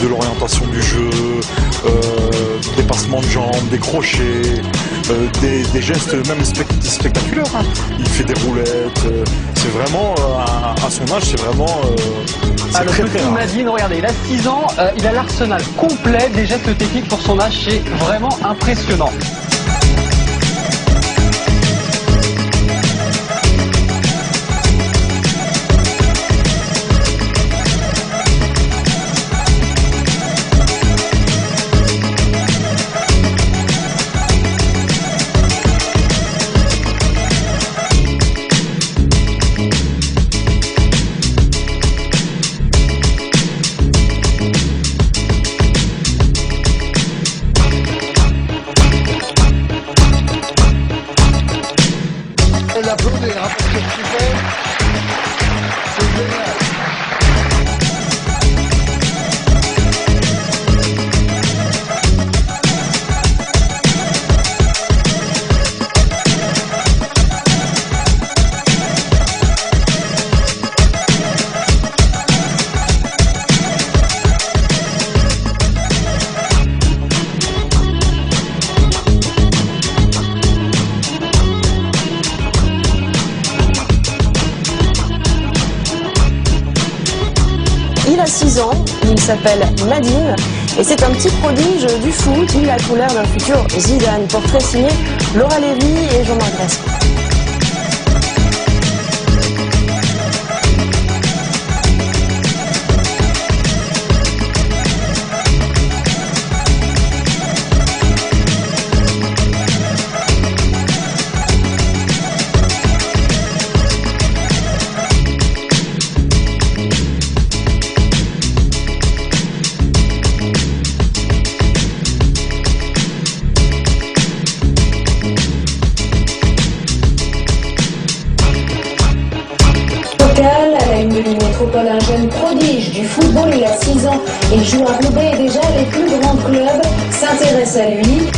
l'orientation du jeu, des passements de jambes, des crochets, des gestes même spectaculaires. Hein. Il fait des roulettes. C'est vraiment, à son âge, c'est vraiment... le petit Madine, regardez, il a 6 ans, il a l'arsenal complet des gestes techniques pour son âge, c'est vraiment impressionnant. L'applaudir, hein, parce que ce qu'il fait, c'est génial. Il a 6 ans, il s'appelle Madine et c'est un petit prodige du foot. Il a tout l'air d'un futur Zidane. Portrait signé Laura Lévy et Jean-Marc Grassi. À la une de métropole, un jeune prodige du football, il a 6 ans, il joue à Roubaix et déjà les plus grands clubs s'intéressent à lui.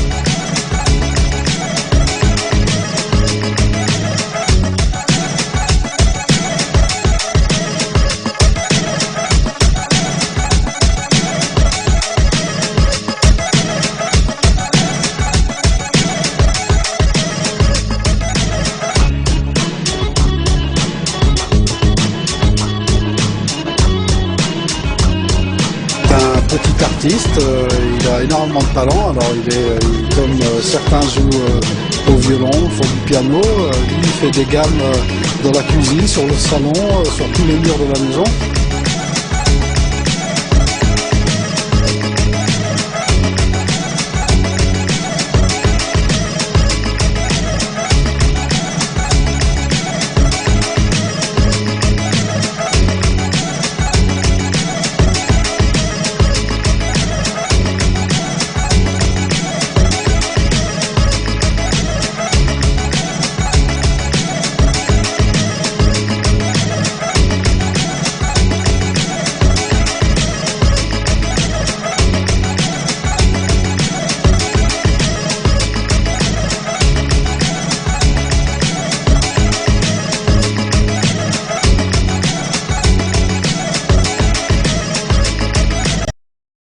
Petit artiste, il a énormément de talent. Alors comme certains jouent au violon, font du piano, lui il fait des gammes dans la cuisine, sur le salon, sur tous les murs de la maison.